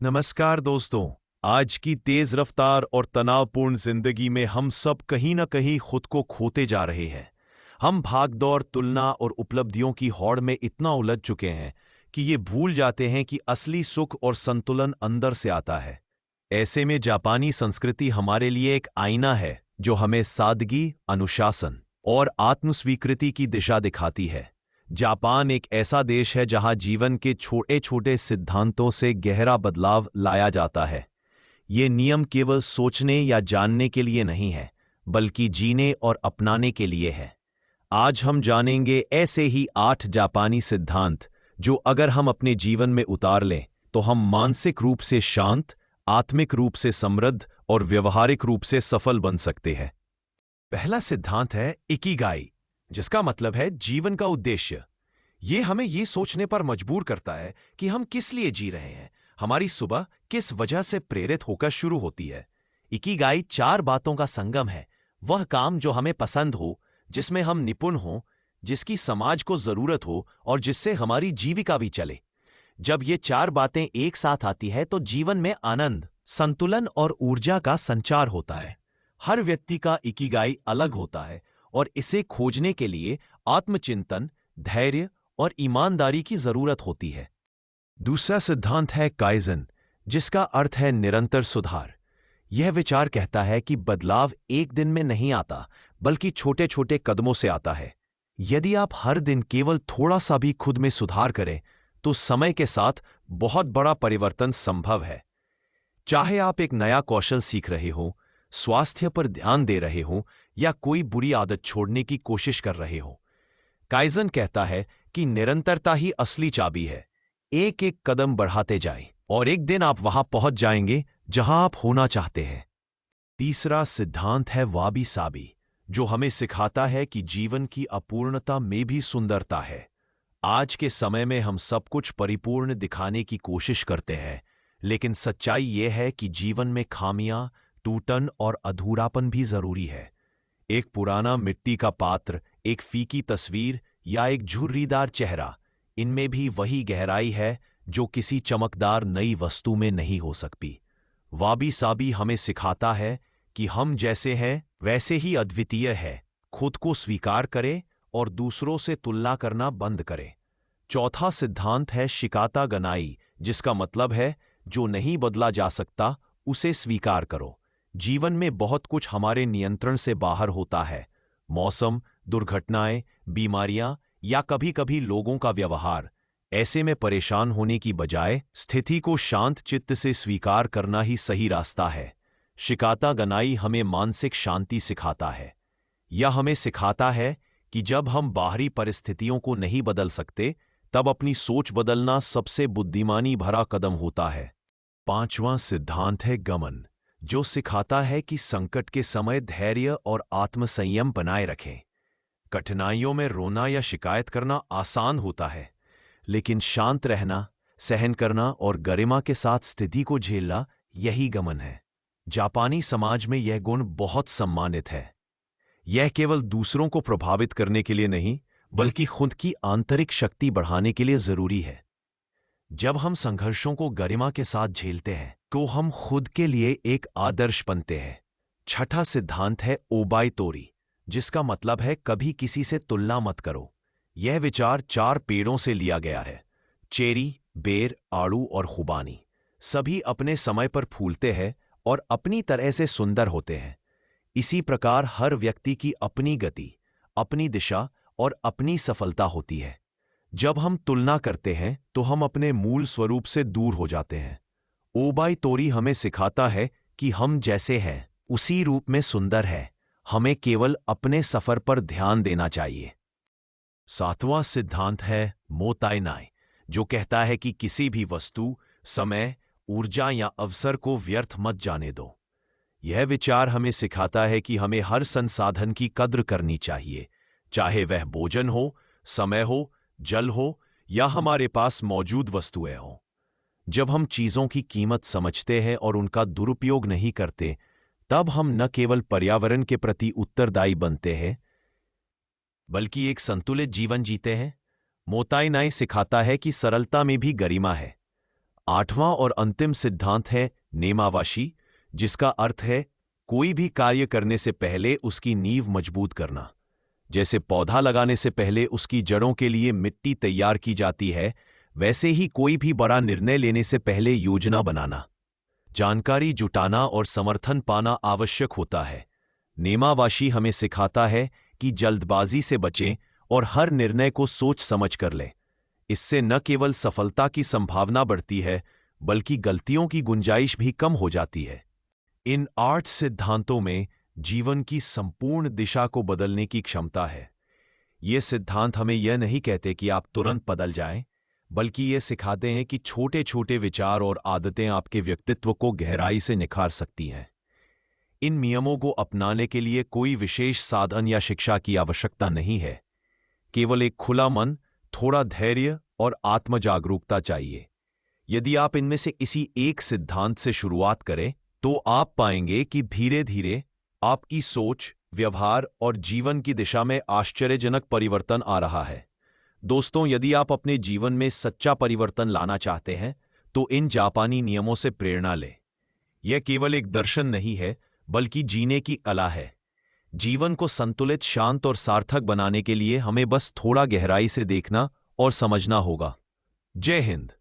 नमस्कार दोस्तों। आज की तेज रफ्तार और तनावपूर्ण जिंदगी में हम सब कहीं ना कहीं खुद को खोते जा रहे हैं। हम भागदौड़, तुलना और उपलब्धियों की होड़ में इतना उलझ चुके हैं कि ये भूल जाते हैं कि असली सुख और संतुलन अंदर से आता है। ऐसे में जापानी संस्कृति हमारे लिए एक आईना है जो हमें सादगी, अनुशासन और आत्मस्वीकृति की दिशा दिखाती है। जापान एक ऐसा देश है जहां जीवन के छोटे छोटे सिद्धांतों से गहरा बदलाव लाया जाता है। ये नियम केवल सोचने या जानने के लिए नहीं है, बल्कि जीने और अपनाने के लिए है। आज हम जानेंगे ऐसे ही 8 जापानी सिद्धांत जो अगर हम अपने जीवन में उतार लें तो हम मानसिक रूप से शांत, आत्मिक रूप से समृद्ध और व्यवहारिक रूप से सफल बन सकते हैं। पहला सिद्धांत है इकिगाई, जिसका मतलब है जीवन का उद्देश्य। ये हमें ये सोचने पर मजबूर करता है कि हम किस लिए जी रहे हैं, हमारी सुबह किस वजह से प्रेरित होकर शुरू होती है। इकिगाई 4 बातों का संगम है। वह काम जो हमें पसंद हो, जिसमें हम निपुण हों, जिसकी समाज को जरूरत हो और जिससे हमारी जीविका भी चले। जब ये 4 बातें एक साथ आती है तो जीवन में आनंद, संतुलन और ऊर्जा का संचार होता है। हर व्यक्ति का इकिगाई अलग होता है और इसे खोजने के लिए आत्मचिंतन, धैर्य और ईमानदारी की जरूरत होती है। दूसरा सिद्धांत है काइजन, जिसका अर्थ है निरंतर सुधार। यह विचार कहता है कि बदलाव एक दिन में नहीं आता, बल्कि छोटे छोटे कदमों से आता है। यदि आप हर दिन केवल थोड़ा सा भी खुद में सुधार करें, तो समय के साथ बहुत बड़ा परिवर्तन संभव है। चाहे आप एक नया कौशल सीख रहे हो, स्वास्थ्य पर ध्यान दे रहे हो या कोई बुरी आदत छोड़ने की कोशिश कर रहे हो, काइजन कहता है कि निरंतरता ही असली चाबी है। एक एक कदम बढ़ाते जाएं और एक दिन आप वहां पहुंच जाएंगे जहां आप होना चाहते हैं। तीसरा सिद्धांत है वाबी साबी, जो हमें सिखाता है कि जीवन की अपूर्णता में भी सुंदरता है। आज के समय में हम सब कुछ परिपूर्ण दिखाने की कोशिश करते हैं, लेकिन सच्चाई यह है कि जीवन में खामियां, टूटन और अधूरापन भी जरूरी है। एक पुराना मिट्टी का पात्र, एक फीकी तस्वीर या एक झुर्रीदार चेहरा, इनमें भी वही गहराई है जो किसी चमकदार नई वस्तु में नहीं हो सकती। वाबी साबी हमें सिखाता है कि हम जैसे हैं वैसे ही अद्वितीय है। खुद को स्वीकार करें और दूसरों से तुलना करना बंद करें। चौथा सिद्धांत है शिकाता गनाई, जिसका मतलब है जो नहीं बदला जा सकता उसे स्वीकार करो। जीवन में बहुत कुछ हमारे नियंत्रण से बाहर होता है। मौसम, दुर्घटनाएं, बीमारियां या कभी कभी लोगों का व्यवहार। ऐसे में परेशान होने की बजाय स्थिति को शांत चित्त से स्वीकार करना ही सही रास्ता है। शिकाता गनाई हमें मानसिक शांति सिखाता है। यह हमें सिखाता है कि जब हम बाहरी परिस्थितियों को नहीं बदल सकते, तब अपनी सोच बदलना सबसे बुद्धिमानी भरा कदम होता है। पांचवां सिद्धांत है गमन, जो सिखाता है कि संकट के समय धैर्य और आत्मसंयम बनाए रखें। कठिनाइयों में रोना या शिकायत करना आसान होता है, लेकिन शांत रहना, सहन करना और गरिमा के साथ स्थिति को झेलना, यही गमन है। जापानी समाज में यह गुण बहुत सम्मानित है। यह केवल दूसरों को प्रभावित करने के लिए नहीं, बल्कि खुद की आंतरिक शक्ति बढ़ाने के लिए जरूरी है। जब हम संघर्षों को गरिमा के साथ झेलते हैं, तो हम खुद के लिए एक आदर्श बनते हैं। छठा सिद्धांत है ओबाई तोरी, जिसका मतलब है कभी किसी से तुलना मत करो। यह विचार 4 पेड़ों से लिया गया है। चेरी, बेर, आड़ू और खुबानी सभी अपने समय पर फूलते हैं और अपनी तरह से सुंदर होते हैं। इसी प्रकार हर व्यक्ति की अपनी गति, अपनी दिशा और अपनी सफलता होती है। जब हम तुलना करते हैं तो हम अपने मूल स्वरूप से दूर हो जाते हैं। ओबाई तोरी हमें सिखाता है कि हम जैसे हैं उसी रूप में सुंदर है। हमें केवल अपने सफर पर ध्यान देना चाहिए। सातवां सिद्धांत है मोताइनाई, जो कहता है कि किसी भी वस्तु, समय, ऊर्जा या अवसर को व्यर्थ मत जाने दो। यह विचार हमें सिखाता है कि हमें हर संसाधन की कद्र करनी चाहिए, चाहे वह भोजन हो, समय हो, जल हो या हमारे पास मौजूद वस्तुएं हों। जब हम चीजों की कीमत समझते हैं और उनका दुरुपयोग नहीं करते, तब हम न केवल पर्यावरण के प्रति उत्तरदायी बनते हैं, बल्कि एक संतुलित जीवन जीते हैं। मोताइनाई सिखाता है कि सरलता में भी गरिमा है। 8वां और अंतिम सिद्धांत है नेमावाशी, जिसका अर्थ है कोई भी कार्य करने से पहले उसकी नींव मजबूत करना। जैसे पौधा लगाने से पहले उसकी जड़ों के लिए मिट्टी तैयार की जाती है, वैसे ही कोई भी बड़ा निर्णय लेने से पहले योजना बनाना, जानकारी जुटाना और समर्थन पाना आवश्यक होता है। नेमावाशी हमें सिखाता है कि जल्दबाजी से बचें और हर निर्णय को सोच समझ कर लें। इससे न केवल सफलता की संभावना बढ़ती है, बल्कि गलतियों की गुंजाइश भी कम हो जाती है। इन 8 सिद्धांतों में जीवन की संपूर्ण दिशा को बदलने की क्षमता है। ये सिद्धांत हमें यह नहीं कहते कि आप तुरंत बदल जाएं, बल्कि ये सिखाते हैं कि छोटे छोटे विचार और आदतें आपके व्यक्तित्व को गहराई से निखार सकती हैं। इन नियमों को अपनाने के लिए कोई विशेष साधन या शिक्षा की आवश्यकता नहीं है। केवल एक खुला मन, थोड़ा धैर्य और आत्म जागरूकता चाहिए। यदि आप इनमें से किसी एक सिद्धांत से शुरुआत करें, तो आप पाएंगे कि धीरे धीरे आपकी सोच, व्यवहार और जीवन की दिशा में आश्चर्यजनक परिवर्तन आ रहा है। दोस्तों, यदि आप अपने जीवन में सच्चा परिवर्तन लाना चाहते हैं, तो इन जापानी नियमों से प्रेरणा लें। यह केवल एक दर्शन नहीं है, बल्कि जीने की कला है। जीवन को संतुलित, शांत और सार्थक बनाने के लिए हमें बस थोड़ा गहराई से देखना और समझना होगा। जय हिंद।